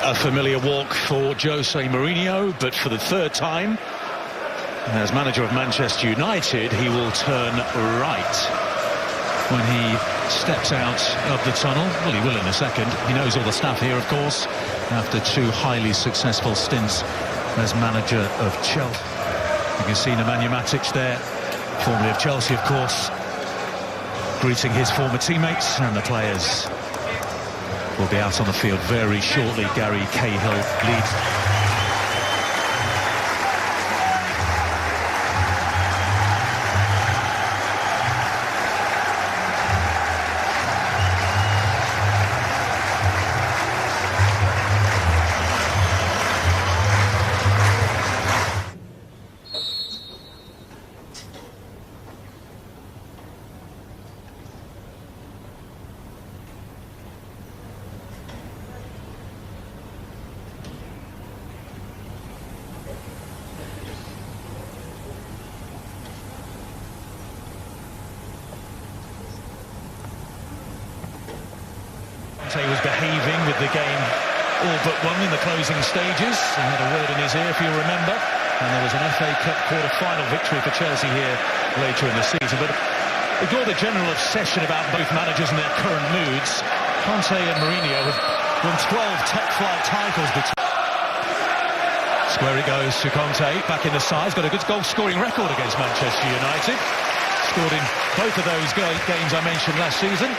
A familiar walk for Jose Mourinho, but for the third time as manager of Manchester United, he will turn right when he steps out of the tunnel. Well, he will in a second. He knows all the staff here, of course, after two highly successful stints as manager of Chelsea. You can see Nemanja Matic there, formerly of Chelsea, of course, greeting his former teammates, and the players will be out on the field very shortly. Gary Cahill leads. He was behaving with the game all but won in the closing stages. He had a word in his ear, if you remember, and there was an FA Cup quarter-final victory for Chelsea here later in the season. But ignore the general obsession about both managers and their current moods. Conte and Mourinho have won 12 top-flight titles between. Square it goes to Conte, back in the side. He's got a good goal-scoring record against Manchester United. Scored in both of those games I mentioned last season.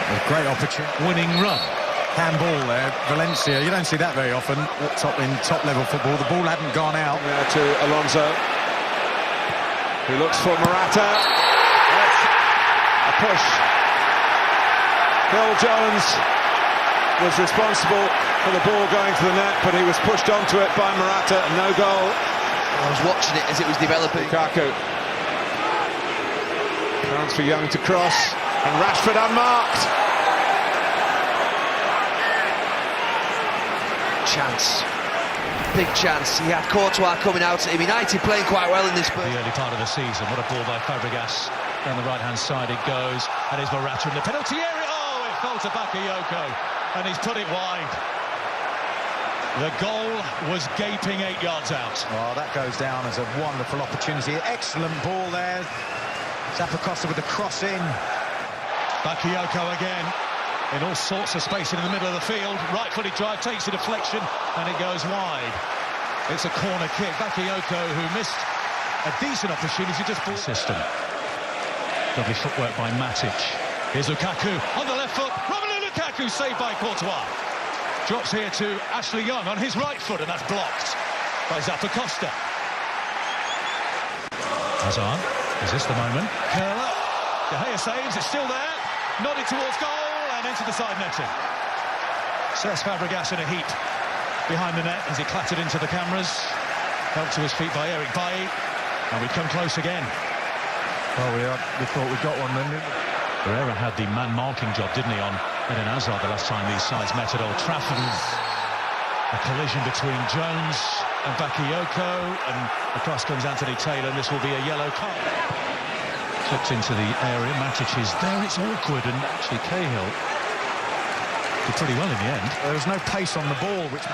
A great opportunity. Winning run. Handball there, Valencia. You don't see that very often in top-level football. The ball hadn't gone out. To Alonso, who looks for Morata. That's a push. Phil Jones was responsible for the ball going to the net, but he was pushed onto it by Morata. No goal. I was watching it as it was developing. Lukaku. Chance for Young to cross. And Rashford unmarked. Chance. Big chance. He had Courtois coming out at him. United playing quite well in this. The early part of the season. What a ball by Fabregas. Down the right-hand side it goes. And it's Morata in the penalty area. Oh, it fell to Bakayoko. And he's put it wide. The goal was gaping 8 yards out. Oh, that goes down as a wonderful opportunity. Excellent ball there. Zappacosta with the cross in. Bakayoko again, in all sorts of space in the middle of the field. Right-footed drive, takes a deflection, and it goes wide. It's a corner kick. Bakayoko, who missed a decent opportunity, just ball system. Lovely footwork by Matic. Here's Lukaku on the left foot. Romelu Lukaku saved by Courtois. Drops here to Ashley Young on his right foot, and that's blocked by Zappacosta. Hazard, is this the moment? Curler. De Gea saves, it's still there. Nodded towards goal and into the side netting. Cesc Fabregas in a heap behind the net as he clattered into the cameras. Helped to his feet by Eric Bailly. And we come close again. Well, we thought we got one then, didn't we? Pereira had the man-marking job, didn't he, on Eden Hazard the last time these sides met at Old Trafford. A collision between Jones and Bakayoko, and across comes Anthony Taylor, and this will be a yellow card. Flipped into the area, Matic is there, it's awkward, and actually Cahill did pretty well in the end. There was no pace on the ball, which...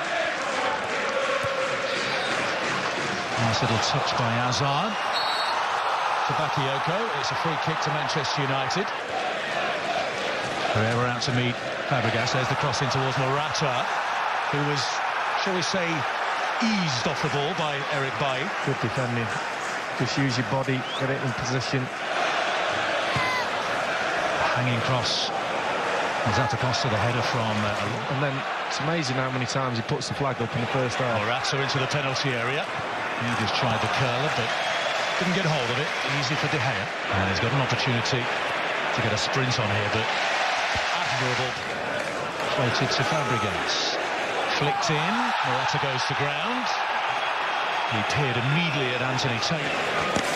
Nice little touch by Hazard. To Bakayoko, it's a free kick to Manchester United. Pereira out to meet Fabregas, there's the cross in towards Morata, who was, shall we say, eased off the ball by Eric Bailly. Good defending. Just use your body, get it in position. Hanging cross. Zappacosta, the header from... and then it's amazing how many times he puts the flag up in the first half. Morata into the penalty area. He just tried the curler, but didn't get hold of it. Easy for De Gea. And he's got an opportunity to get a sprint on here, but admirable. Floated to Fabregas. Flicked in. Morata goes to ground. He peered immediately at Anthony Taylor.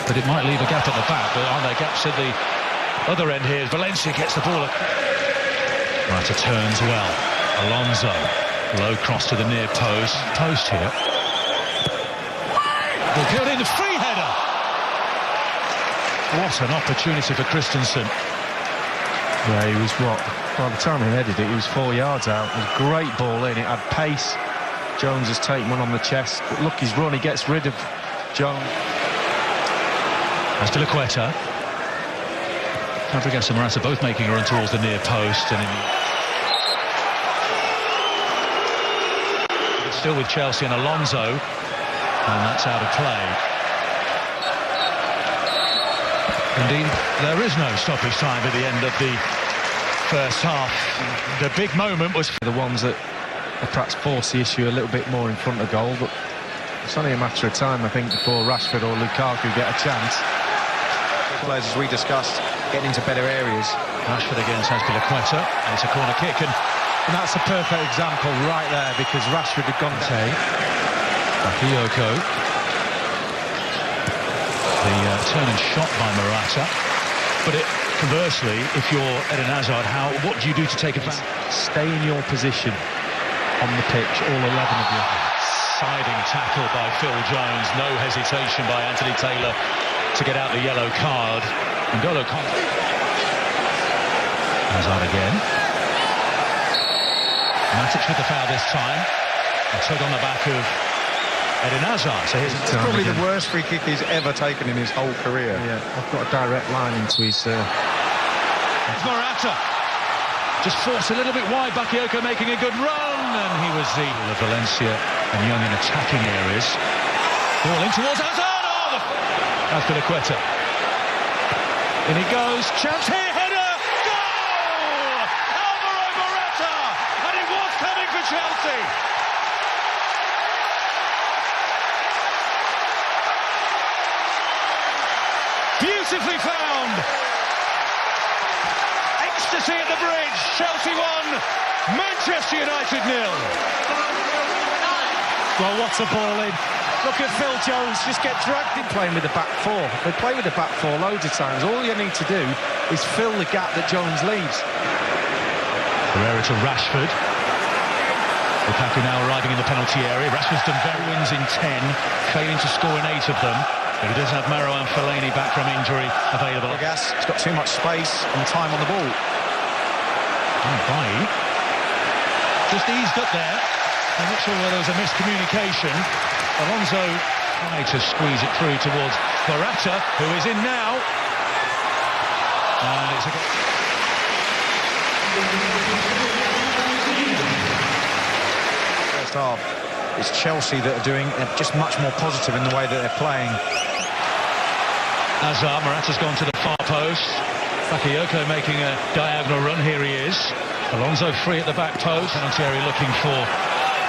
But it might leave a gap at the back, but are there gaps at the other end here? Valencia gets the ball. Morata turns well. Alonso. Low cross to the near post here. Will get in the free header. What an opportunity for Christensen. Yeah, he was what? By the time he headed it, he was 4 yards out. It was a great ball in. It had pace. Jones has taken one on the chest, but look, his run, he gets rid of Jones. As to Laqueta. Fabregas and Morata both making a run towards the near post, and it's still with Chelsea and Alonso, and that's out of play. Indeed, there is no stoppage time at the end of the first half. The big moment was the ones that perhaps force the issue a little bit more in front of goal, but it's only a matter of time, I think, before Rashford or Lukaku get a chance. Players, as we discussed, getting into better areas. Rashford against Azpilicueta, and it's a corner kick, and that's a perfect example right there, because Rashford had gone down. Bakayoko. The turn and shot by Morata, but conversely, if you're Eden Hazard, what do you do to take advantage? Stay in your position on the pitch, all 11 of you. Siding tackle by Phil Jones, no hesitation by Anthony Taylor to get out the yellow card. N'Golo Kanté. Hazard again. Matic with the foul this time. A tug on the back of Eden Hazard. So here's probably the worst free kick he's ever taken in his whole career. Yeah, I've got a direct line into his... Morata just forced a little bit wide. Bakayoko making a good run, and he was the Valencia and Young in attacking areas. Ball in towards Hazard. Oh, Azpilicueta. In he goes. Chance here. Header. Goal! Alvaro Morata, and it was coming for Chelsea. Beautifully found. Ecstasy at the bridge. Chelsea 1, Manchester United 0. Well, what's a ball in? Look at Phil Jones just get dragged in playing with the back four. They play with the back four loads of times. All you need to do is fill the gap that Jones leaves. Herrera to Rashford. Lukaku now arriving in the penalty area. Rashford's done very wins in 10, failing to score in 8 of them. But he does have Maro and Fellaini back from injury available. He's got too much space and time on the ball. Bailly just eased up there. I'm not sure whether there was a miscommunication. Alonso tried to squeeze it through towards Morata, who is in now. And it's a... First half, it's Chelsea that are doing it just much more positive in the way that they're playing. Hazard, Morata's gone to the far post. Bakayoko making a diagonal run. Here he is. Alonso free at the back post. Penalty area looking for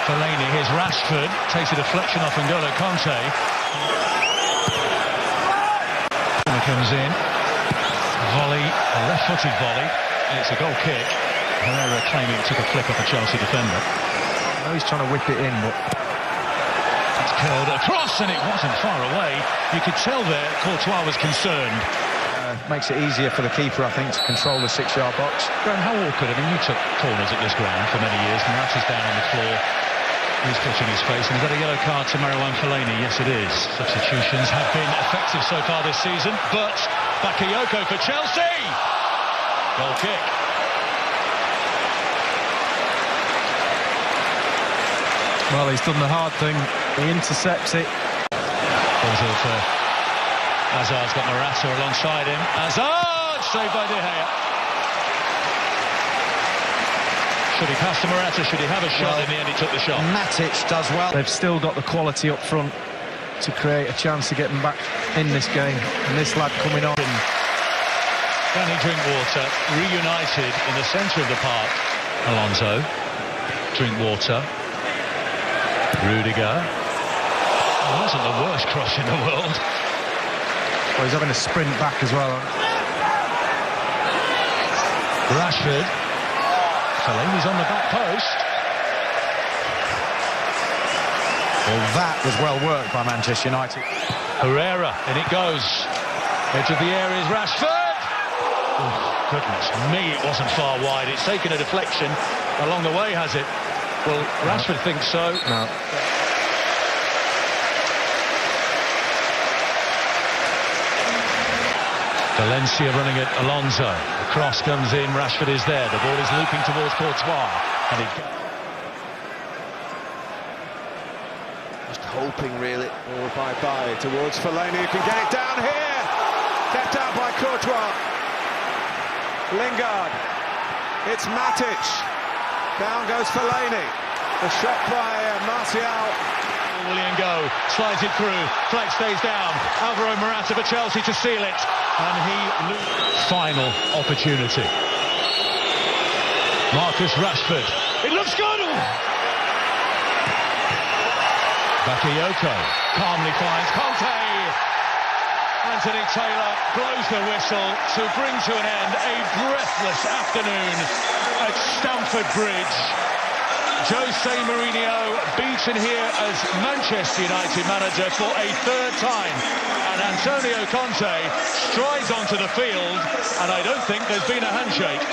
Fellaini. Here's Rashford. Takes a deflection off N'Golo Kanté. And it comes in. Volley, a left-footed volley. And it's a goal kick. Herrera claiming it took a flick off a Chelsea defender. I know he's trying to whip it in, but... It's curled across, and it wasn't far away. You could tell there Courtois was concerned. Makes it easier for the keeper, I think, to control the 6-yard box. Graham, how awkward. I mean, you took corners at this ground for many years. Morata's down on the floor. He's touching his face. And is that a yellow card to Marouane Fellaini? Yes, it is. Substitutions have been effective so far this season, but Bakayoko for Chelsea. Goal kick. Well, he's done the hard thing. He intercepts it. Hazard's got Morata alongside him. Hazard! Saved by De Gea. Should he pass to Morata? Should he have a shot? In the end, he took the shot. Matic does well. They've still got the quality up front to create a chance of getting back in this game. And this lad coming on. Danny Drinkwater reunited in the centre of the park. Alonso. Drinkwater. Rudiger. It wasn't the worst cross in the world. Well, he's having a sprint back as well. Rashford. Fellaini's on the back post. Well, that was well worked by Manchester United. Herrera, and it goes. Edge of the area is Rashford. Oh, goodness me, it wasn't far wide. It's taken a deflection along the way, has it? Well, Rashford thinks so. No. Valencia running at Alonso. The cross comes in, Rashford is there. The ball is looping towards Courtois. And Just hoping, really. Ball by towards Fellaini, who can get it down here. Kept out by Courtois. Lingard. It's Matic. Down goes Fellaini. The shot by Martial. Willian go, slides it through, flag stays down, Alvaro Morata for Chelsea to seal it, and he final opportunity. Marcus Rashford, it looks good! Bakayoko calmly finds Conte. Anthony Taylor blows the whistle to bring to an end a breathless afternoon at Stamford Bridge. Jose Mourinho beaten here as Manchester United manager for a third time, and Antonio Conte strides onto the field, and I don't think there's been a handshake.